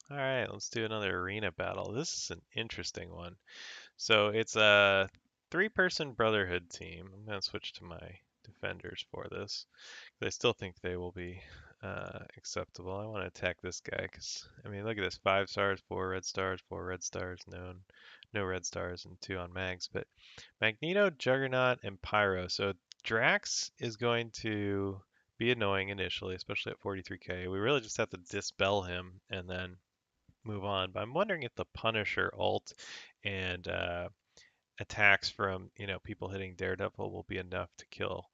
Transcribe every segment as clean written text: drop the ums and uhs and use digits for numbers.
All right, let's do another arena battle. This is an interesting one. So it's a three-person Brotherhood team. I'm gonna switch to my defenders for this. I still think they will be acceptable. I want to attack this guy because, I mean, look at this. 5 stars, 4 red stars, 4 red stars, no red stars, and 2 on mags. But Magneto, Juggernaut, and Pyro. So Drax is going to be annoying initially, especially at 43k. We really just have to dispel him and then move on. But I'm wondering if the Punisher ult and attacks from people hitting Daredevil will be enough to kill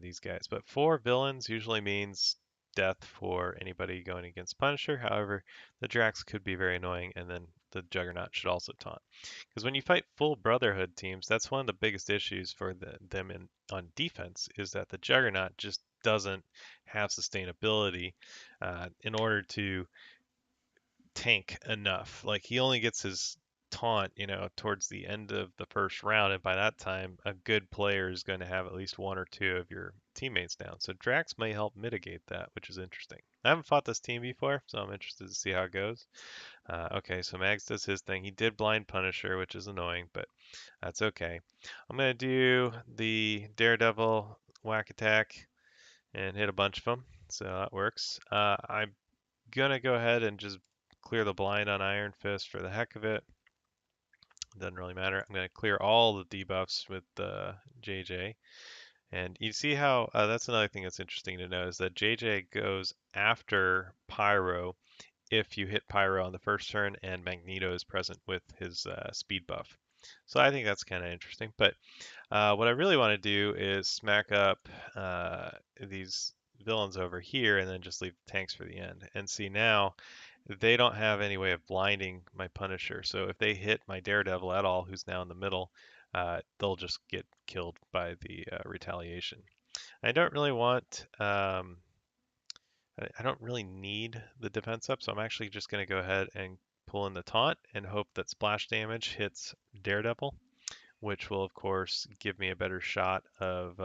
these guys. But 4 villains usually means death for anybody going against Punisher. However, the Drax could be very annoying, and then the Juggernaut should also taunt. Because when you fight full Brotherhood teams, that's one of the biggest issues for them on defense is that the Juggernaut just doesn't have sustainability in order to tank enough. Like he only gets his taunt, towards the end of the first round, and by that time, a good player is going to have at least 1 or 2 of your teammates down. So Drax may help mitigate that, which is interesting. I haven't fought this team before, so I'm interested to see how it goes. Okay, so Mags does his thing. He did blind Punisher, which is annoying, but that's okay. I'm gonna do the Daredevil whack attack and hit a bunch of them, so that works. I'm gonna go ahead and just clear the blind on Iron Fist for the heck of it. Doesn't really matter. I'm gonna clear all the debuffs with JJ. And you see how that's another thing that's interesting to know is that JJ goes after Pyro if you hit Pyro on the first turn and Magneto is present with his speed buff. So I think that's kind of interesting. But what I really want to do is smack up these villains over here and then just leave the tanks for the end. And see now, they don't have any way of blinding my Punisher. So if they hit my Daredevil at all, who's now in the middle, they'll just get killed by the retaliation. I don't really want, I don't really need the defense up, so I'm actually just going to go ahead and pull in the taunt and hope that splash damage hits Daredevil, which will of course give me a better shot of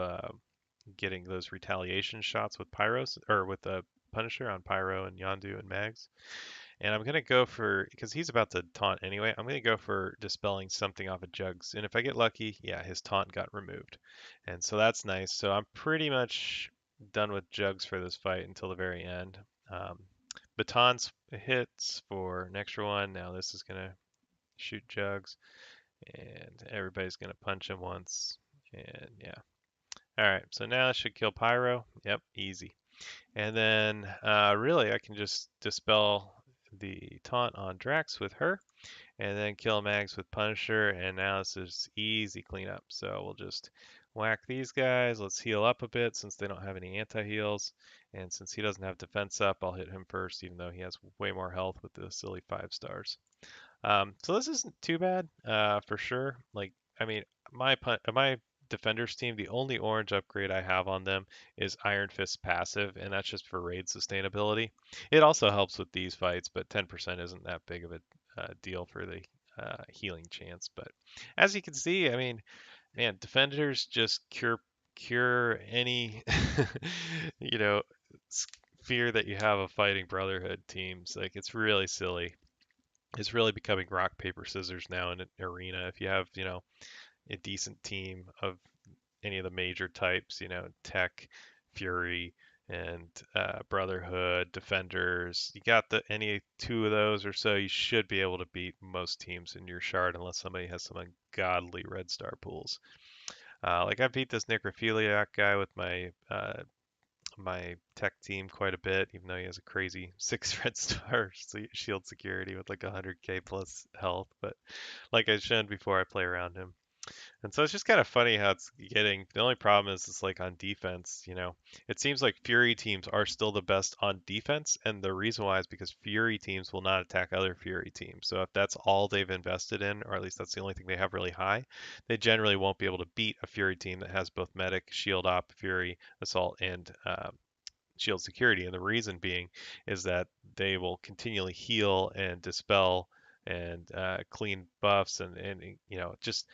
getting those retaliation shots with Pyros or with the Punisher on Pyro and Yondu and Mags. And I'm gonna go for because he's about to taunt anyway. I'm gonna go for dispelling something off of Jugs, and if I get lucky, yeah, his taunt got removed, and so that's nice. So I'm pretty much done with Jugs for this fight until the very end. Um, Batons hits for an extra one. Now this is gonna shoot Jugs, and everybody's gonna punch him once, and yeah. All right, so now it should kill Pyro. Yep, easy. And then really I can just dispel the taunt on Drax with her and then kill Mags with Punisher, and now this is easy cleanup. So we'll just whack these guys. Let's heal up a bit since they don't have any anti-heals. And since he doesn't have defense up, I'll hit him first, even though he has way more health with the silly 5 stars. So this isn't too bad, for sure. Like, I mean, my defenders team, the only orange upgrade I have on them is Iron Fist passive, and that's just for raid sustainability. It also helps with these fights, but 10% isn't that big of a deal for the healing chance. But as you can see, I mean, man, defenders just cure any you know fear that you have of fighting Brotherhood teams. Like it's really silly. It's really becoming rock paper scissors now in an arena. If you have a decent team of any of the major types, Tech, Fury, and Brotherhood, Defenders. You got the any 2 of those or so, you should be able to beat most teams in your shard unless somebody has some ungodly red star pools. Like I beat this necrophiliac guy with my tech team quite a bit, even though he has a crazy 6 red star shield security with like 100k plus health. But like I shown before, I play around him. And so it's just kind of funny how it's getting. The only problem is it's like on defense, it seems like Fury teams are still the best on defense, and the reason why is because Fury teams will not attack other Fury teams. So if that's all they've invested in, or at least that's the only thing they have really high, they generally won't be able to beat a Fury team that has both medic, shield op, Fury, assault, and shield security. And the reason being is that they will continually heal and dispel and clean buffs and just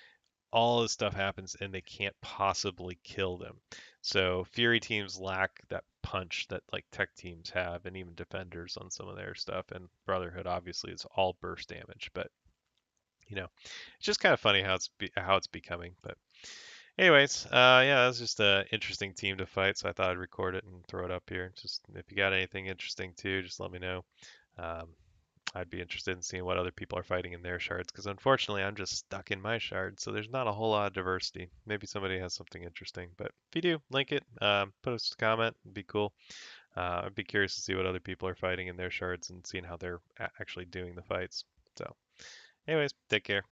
all this stuff happens and they can't possibly kill them. So Fury teams lack that punch that like tech teams have, and even defenders on some of their stuff. And Brotherhood obviously is all burst damage, but it's just kind of funny how it's becoming. But anyways, yeah, that's just a interesting team to fight, so I thought I'd record it and throw it up here. Just if you got anything interesting too, just let me know. Um, I'd be interested in seeing what other people are fighting in their shards, because unfortunately I'm just stuck in my shard, so there's not a whole lot of diversity. Maybe somebody has something interesting, but if you do, link it, post a comment, it'd be cool. I'd be curious to see what other people are fighting in their shards and seeing how they're actually doing the fights. So, anyways, take care.